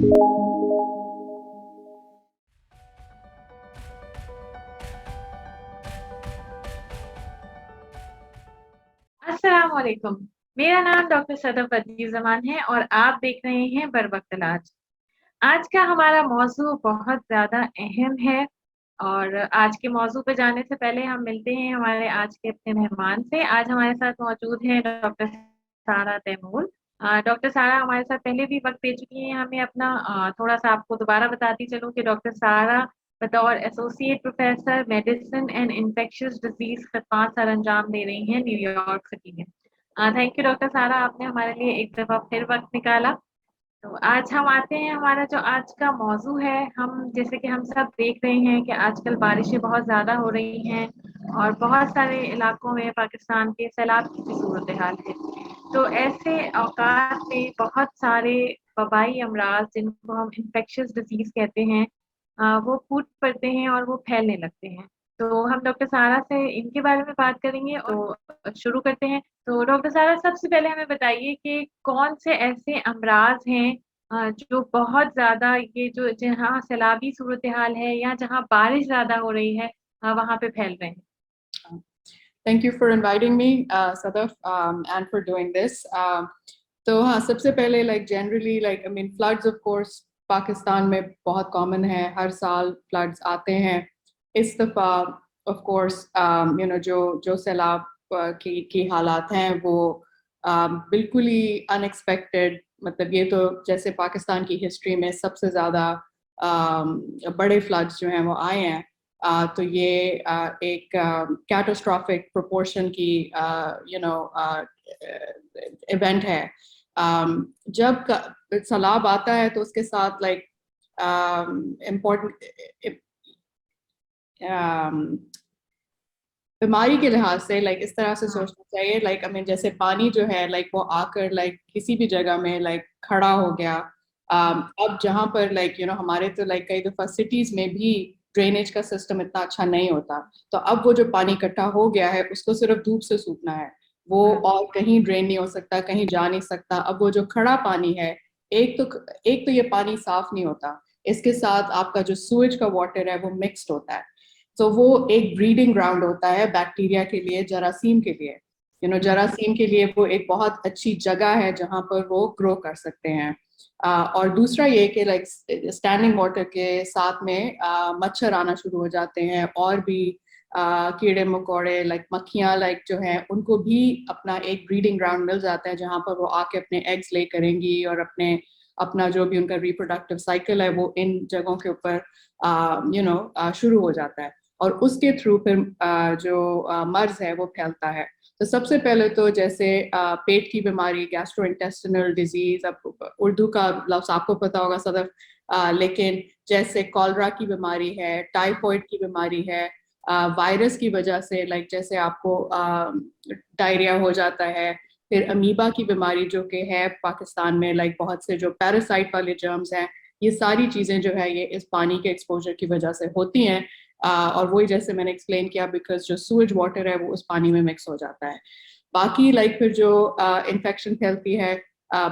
अस्सलाम वालेकुम। मेरा नाम डॉक्टर सदफ अदीज़-ज़मान है और आप देख रहे हैं बरवक्त इलाज। आज का हमारा मौज़ू बहुत ज़्यादा अहम है और आज के मौज़ू पे जाने से पहले हम मिलते हैं हमारे आज के अपने मेहमान से। आज हमारे साथ मौजूद हैं डॉक्टर सारा तैमूर। डॉक्टर सारा हमारे साथ पहले भी वक़्त दे चुकी हैं हमें अपना। थोड़ा-सा आपको दोबारा बताती चलूँ कि डॉक्टर सारा बतौर associate professor medicine and infectious disease ख़िदमत सरअंजाम दे रही हैं न्यूयॉर्क सिटी में। थैंक यू डॉक्टर सारा, आपने हमारे लिए एक दफ़ा फिर वक़्त निकाला। तो आज हम आते हैं, हमारा जो आज का मौज़ू है, हम जैसे कि हम सब देख रहे हैं कि आजकल बारिशें बहुत ज़्यादा हो रही हैं और बहुत सारे इलाकों में पाकिस्तान के सैलाब की भी सूरत-ए-हाल है। तो ऐसे औकात में बहुत सारे वबाई अमराज़ जिनको हम इन्फेक्शियस डिज़ीज़ कहते हैं, वो फूट पड़ते हैं और वो फैलने लगते हैं। तो हम डॉक्टर सारा से इनके बारे में बात करेंगे और शुरू करते हैं। तो डॉक्टर सारा, सबसे पहले हमें बताइए कि कौन से ऐसे अमराज़ हैं जो बहुत ज़्यादा ये जो जहाँ सैलाबी सूरत-ए-हाल है या जहाँ बारिश ज़्यादा हो रही है, वहाँ पे फैल रहे हैं? Thank you for inviting me, Sadaf, and for doing this. तो हाँ, सबसे पहले generally I mean floods of course Pakistan में बहुत common है, हर साल floods आते हैं. इस दफ़ा of course जो सैलाब की हालात हैं वो बिल्कुल ही unexpected, मतलब ये तो जैसे पाकिस्तान की हिस्ट्री में सबसे ज़्यादा बड़े floods जो हैं वो आए हैं. तो ये एक कैटास्ट्रॉफिक प्रोपोर्शन की इवेंट है. जब सैलाब आता है तो उसके साथ इम्पोर्टेंट बीमारी के लिहाज से इस तरह से सोचना चाहिए. आई मीन जैसे पानी जो है वो आकर किसी भी जगह में खड़ा हो गया. अब जहाँ पर हमारे तो कई दफ़ा सिटीज में भी ड्रेनेज का सिस्टम इतना अच्छा नहीं होता, तो अब वो जो पानी इकट्ठा हो गया है उसको सिर्फ धूप से सूखना है, वो और कहीं ड्रेन नहीं हो सकता, कहीं जा नहीं सकता. अब वो जो खड़ा पानी है, एक तो ये पानी साफ नहीं होता, इसके साथ आपका जो सूएज का वाटर है वो मिक्स्ड होता है. तो वो एक ब्रीडिंग ग्राउंड होता है बैक्टीरिया के लिए, जरासीम के लिए. जरासीम के लिए वो एक बहुत अच्छी जगह है जहाँ पर वो ग्रो कर सकते हैं. और दूसरा ये कि स्टैंडिंग वाटर के साथ में मच्छर आना शुरू हो जाते हैं, और भी कीड़े मकोड़े मक्खियाँ जो हैं उनको भी अपना एक ब्रीडिंग ग्राउंड मिल जाता है जहाँ पर वो आके अपने एग्स ले करेंगी और अपना जो भी उनका रिप्रोडक्टिव साइकिल है वो इन जगहों के ऊपर शुरू हो जाता है, और उसके थ्रू फिर जो मर्ज है वो फैलता है. तो सबसे पहले तो जैसे पेट की बीमारी, गैस्ट्रोइंटेस्टिनल डिजीज, अब उर्दू का लफ्ज आपको पता होगा सदफ, लेकिन जैसे कॉलरा की बीमारी है, टाइफॉइड की बीमारी है, वायरस की वजह से जैसे आपको डायरिया हो जाता है. फिर अमीबा की बीमारी जो कि है पाकिस्तान में, बहुत से जो पैरासाइट वाले जर्म्स हैं, ये सारी चीज़ें जो है ये इस पानी के एक्सपोजर की वजह से होती हैं. और वही जैसे मैंने एक्सप्लेन किया, बिकॉज जो सूएज वाटर है वो उस पानी में मिक्स हो जाता है. बाकी फिर जो इन्फेक्शन फैलती है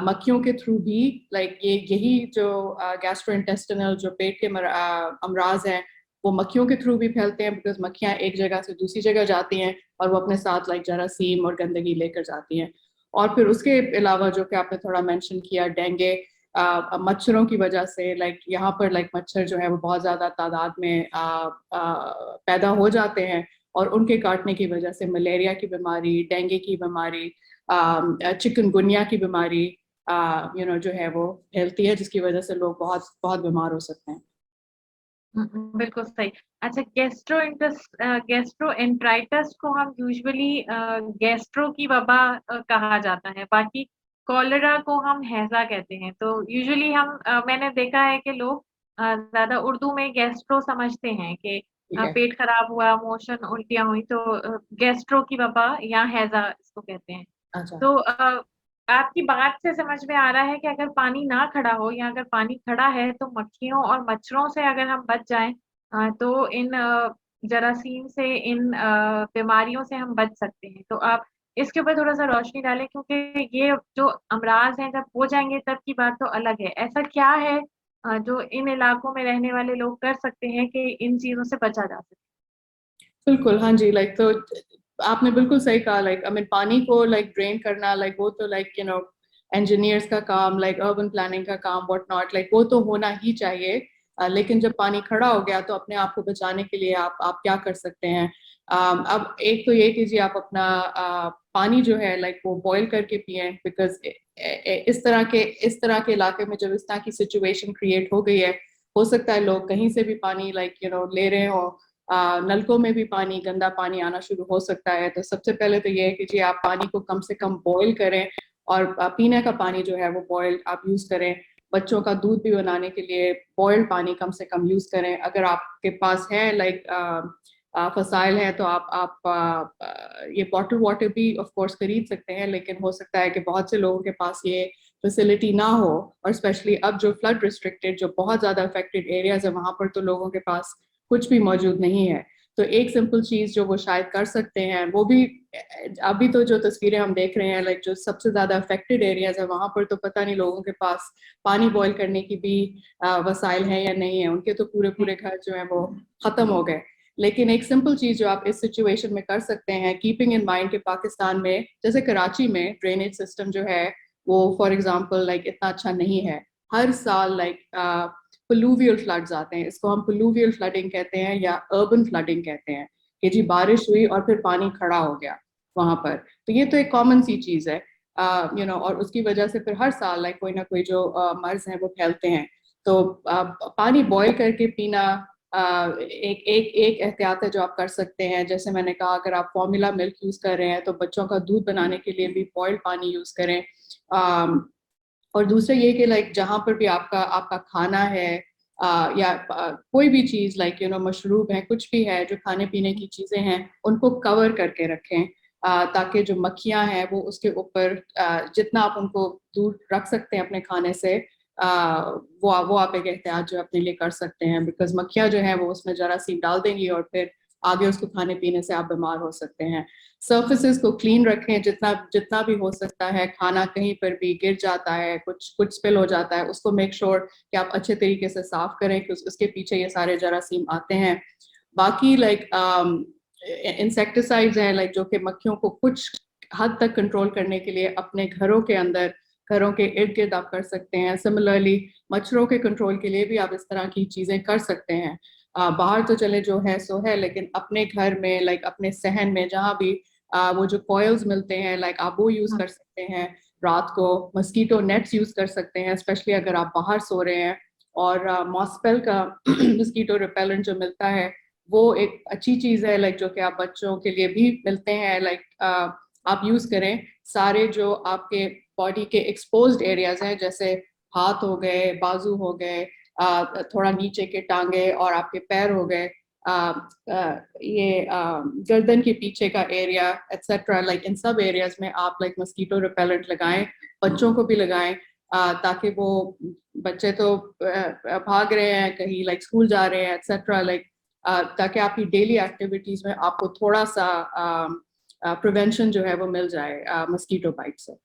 मक्खियों के थ्रू भी, यही जो गैस्ट्रोइंटेस्टिनल जो पेट के अमराज हैं वो मक्खियों के थ्रू भी फैलते हैं, बिकॉज मक्खियाँ एक जगह से दूसरी जगह जाती हैं और वो अपने साथ जरासीम और गंदगी लेकर जाती हैं. और फिर उसके अलावा जो कि आपने थोड़ा मेंशन किया, डेंगू, मच्छरों की वजह से यहाँ पर मच्छर जो है वो बहुत ज़्यादा तादाद में पैदा हो जाते हैं, और उनके काटने की वजह से मलेरिया की बीमारी, डेंगू की बीमारी, चिकनगुनिया की बीमारी जो है वो फैलती है, जिसकी वजह से लोग बहुत बहुत बीमार हो सकते हैं. बिल्कुल सही। अच्छा, गैस्ट्रोएंटेराइटिस को हम यूजुअली गैस्ट्रो की वबा कहा जाता है, बाकी कॉलेरा को हम हैज़ा कहते हैं। तो यूजुअली मैंने देखा है कि लोग ज़्यादा उर्दू में गैस्ट्रो समझते हैं कि ठीक है. पेट खराब हुआ, मोशन उल्टियाँ हुई तो गैस्ट्रो की वबा या हैज़ा इसको कहते हैं। अच्छा. तो आपकी बात से समझ में आ रहा है कि अगर पानी ना खड़ा हो या अगर पानी खड़ा है तो मक्खियों और मच्छरों से अगर हम बच जाएँ, तो इन जरासीम से, इन बीमारियों से हम बच सकते हैं। तो आप इसके ऊपर थोड़ा-सा रोशनी डालें, क्योंकि ये जो अमराज़ हैं जब हो जाएँगे तब की बात तो अलग है। ऐसा क्या है जो इन इलाकों में रहने वाले लोग कर सकते हैं कि इन चीजों से बचा जा सके? बिल्कुल, हाँ जी, लाइक तो आपने बिल्कुल सही कहा। लाइक आई मीन पानी को लाइक ड्रेन करना, लाइक वो तो लाइक इंजीनियर्स का काम, लाइक अर्बन प्लानिंग का काम, व्हाट नॉट, लाइक वो तो होना ही चाहिए। लेकिन जब पानी खड़ा हो गया तो अपने आप को बचाने के लिए आप क्या कर सकते हैं? अब एक तो ये कीजिए, आप अपना पानी जो है लाइक वो बॉईल करके पिए, बिकॉज इस तरह के इलाके में जब इस तरह की सिचुएशन क्रिएट हो गई है, हो सकता है लोग कहीं से भी पानी लाइक ले रहे हो। नलकों में भी पानी, गंदा पानी आना शुरू हो सकता है। तो सबसे पहले तो ये है कि जी आप पानी को कम से कम बॉईल करें, और पीने का पानी जो है वो बॉइल्ड आप यूज करें। बच्चों का दूध भी बनाने के लिए बॉइल्ड पानी कम से कम यूज करें। अगर आपके पास है लाइक फसाइल है तो आप ये बॉटल वाटर भी ऑफ कोर्स खरीद सकते हैं, लेकिन हो सकता है कि बहुत से लोगों के पास ये फैसिलिटी ना हो। और स्पेशली अब जो फ्लड रिस्ट्रिक्टेड, जो बहुत ज्यादा अफेक्टेड एरियाज है, वहां पर तो लोगों के पास कुछ भी मौजूद नहीं है। तो एक सिंपल चीज जो वो शायद कर सकते हैं, वो भी अभी तो जो तस्वीरें हम देख रहे हैं लाइक जो सबसे ज्यादा अफेक्टेड एरियाज है, वहां पर तो पता नहीं लोगों के पास पानी बॉईल करने की भी वसाइल है या नहीं है। उनके तो पूरे पूरे घर जो है वो खत्म हो गए। लेकिन एक सिंपल चीज जो आप इस सिचुएशन में कर सकते हैं, कीपिंग इन माइंड कि पाकिस्तान में जैसे कराची में ड्रेनेज सिस्टम जो है वो फॉर एग्जांपल लाइक इतना अच्छा नहीं है। हर साल लाइक प्लूवियल फ्लड्स आते हैं, इसको हम प्लूवियल फ्लडिंग कहते हैं या अर्बन फ्लडिंग कहते हैं, कि जी बारिश हुई और फिर पानी खड़ा हो गया वहां पर। तो ये तो एक कॉमन सी चीज है, और उसकी वजह से फिर हर साल लाइक कोई ना कोई जो मर्ज हैं वो फैलते हैं। तो पानी बॉईल करके पीना एक एक एक एहतियात है जो आप कर सकते हैं। जैसे मैंने कहा, अगर आप फॉर्मूला मिल्क यूज कर रहे हैं तो बच्चों का दूध बनाने के लिए भी बॉइल्ड पानी यूज करें। और दूसरा ये कि लाइक जहाँ पर भी आपका आपका खाना है, या कोई भी चीज लाइक मशरूब है, कुछ भी है जो खाने पीने की चीजें हैं, उनको कवर करके रखें, ताकि जो मक्खियां हैं वो उसके ऊपर जितना आप उनको दूर रख सकते हैं अपने खाने से, वो आप एक एहतियात जो अपने लिए कर सकते हैं। बिकॉज मक्खियां जो है वो उसमें जरासीम डाल देंगी और फिर आगे उसको खाने पीने से आप बीमार हो सकते हैं। सर्फेसिस को क्लीन रखें जितना जितना भी हो सकता है। खाना कहीं पर भी गिर जाता है, कुछ कुछ स्पिल हो जाता है, उसको मेक श्योर कि आप अच्छे तरीके से साफ करें, कि उसके पीछे ये सारे जरासीम आते हैं। बाकी लाइक इंसेक्टिसाइड्स हैं लाइक जो कि मक्खियों को कुछ हद तक कंट्रोल करने के लिए अपने घरों के अंदर, घरों के इर्द गिर्द आप कर सकते हैं। सिमिलरली मच्छरों के कंट्रोल के लिए भी आप इस तरह की चीजें कर सकते हैं। बाहर तो चले जो है सो है, लेकिन अपने घर में लाइक अपने सहन में जहाँ भी वो जो कॉयल्स मिलते हैं लाइक आप वो यूज कर सकते हैं। रात को मस्कीटो नेट्स यूज कर सकते हैं, स्पेशली अगर आप बाहर सो रहे हैं। और मॉस्पेल का मस्कीटो रिपेलेंट जो मिलता है वो एक अच्छी चीज है लाइक जो कि आप बच्चों के लिए भी मिलते हैं लाइक आप यूज करें। सारे जो आपके बॉडी के एक्सपोज्ड एरियाज हैं, जैसे हाथ हो गए, बाजू हो गए, थोड़ा नीचे के टांगे और आपके पैर हो गए, ये गर्दन के पीछे का एरिया एक्सेट्रा, लाइक इन सब एरियाज में आप लाइक मस्कीटो रिपेलेंट लगाएं। बच्चों को भी लगाएं, ताकि वो बच्चे तो भाग रहे हैं कहीं लाइक स्कूल जा रहे हैं एक्सेट्रा, लाइक ताकि आपकी डेली एक्टिविटीज में आपको थोड़ा सा प्रिवेंशन जो है वो मिल जाए मस्कीटो बाइट से।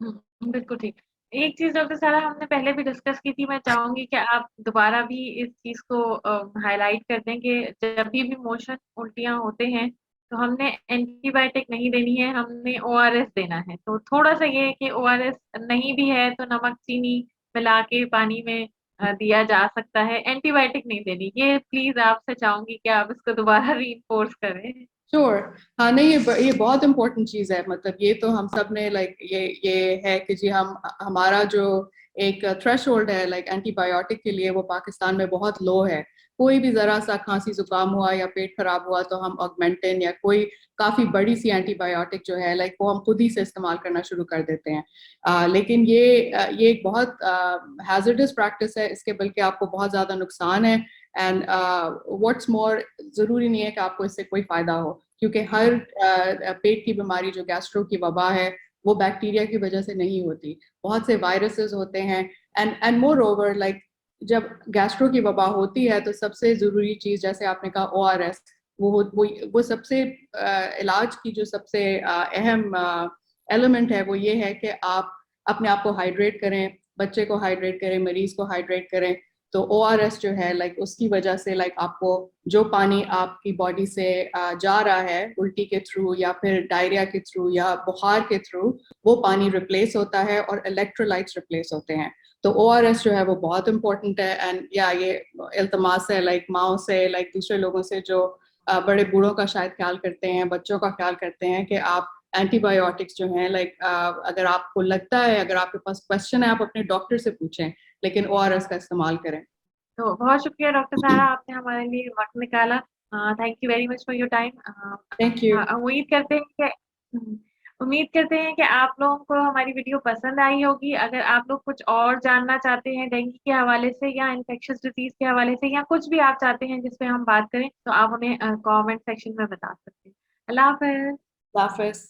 बिल्कुल ठीक। एक चीज डॉक्टर सारा हमने पहले भी डिस्कस की थी, मैं चाहूंगी कि आप दोबारा भी इस चीज को हाईलाइट कर दें कि जब भी मोशन उल्टियां होते हैं तो हमने एंटीबायोटिक नहीं देनी है, हमने ओआरएस देना है। तो थोड़ा सा ये है कि ओआरएस नहीं भी है तो नमक चीनी मिला के पानी में दिया जा सकता है, एंटीबायोटिक नहीं देनी। ये प्लीज आपसे चाहूंगी कि आप इसको दोबारा रीइंफोर्स करें। श्योर। हाँ नहीं, ये बहुत इंपॉर्टेंट चीज है। मतलब ये तो हम सब ने लाइक ये है कि जी हम हमारा जो एक थ्रेश होल्ड है लाइक एंटीबायोटिक के लिए, वो पाकिस्तान में बहुत लो है। कोई भी जरा सा खांसी जुकाम हुआ या पेट खराब हुआ तो हम ऑगमेंटिन या कोई काफी बड़ी सी एंटीबायोटिक जो है लाइक वो हम खुद ही से इस्तेमाल करना शुरू कर देते हैं। लेकिन ये एक बहुत हैजर्डस प्रैक्टिस है, इसके बल्कि आपको बहुत ज्यादा नुकसान है। एंड व्हाट्स मोर, जरूरी नहीं है कि आपको इससे कोई फायदा हो, क्योंकि हर पेट की बीमारी जो गैस्ट्रो की वबा है वो बैक्टीरिया की वजह से नहीं होती, बहुत से वायरसेस होते हैं। एंड मोर ओवर लाइक जब गैस्ट्रो की वबा होती है तो सबसे जरूरी चीज, जैसे आपने कहा ओआरएस, वो सबसे इलाज की जो सबसे अहम एलिमेंट है वो ये है कि आप अपने आप को हाइड्रेट करें। बच्चे को हाइड्रेट करें, मरीज को हाइड्रेट करें। तो ORS जो है लाइक उसकी वजह से लाइक आपको जो पानी आपकी बॉडी से जा रहा है उल्टी के थ्रू या फिर डायरिया के थ्रू या बुखार के थ्रू, वो पानी रिप्लेस होता है और इलेक्ट्रोलाइट्स रिप्लेस होते हैं। तो ORS जो है वो बहुत इंपॉर्टेंट है। एंड या ये इल्तमास है लाइक माओ से, लाइक दूसरे लोगों से जो बड़े बूढ़ों का शायद ख्याल करते हैं, बच्चों का ख्याल करते हैं, कि आप एंटीबायोटिक्स जो हैं लाइक अगर आपको लगता है, अगर आपके पास क्वेश्चन है, आप अपने डॉक्टर से पूछें, लेकिन ORS का इस्तेमाल करें। तो बहुत शुक्रिया डॉक्टर सारा, आपने हमारे लिए वक्त निकाला। Thank you very much for your time. Thank you. उम्मीद करते हैं कि उम्मीद करते हैं कि आप लोगों को हमारी वीडियो पसंद आई होगी। अगर आप लोग कुछ और जानना चाहते हैं डेंगू के हवाले से या इन्फेक्शियस डिजीज के हवाले से, या कुछ भी आप चाहते हैं जिस पे हम बात करें, तो आप हमें कमेंट सेक्शन में बता सकते हैं। अल्लाह हाफ़िज़। हाफिज।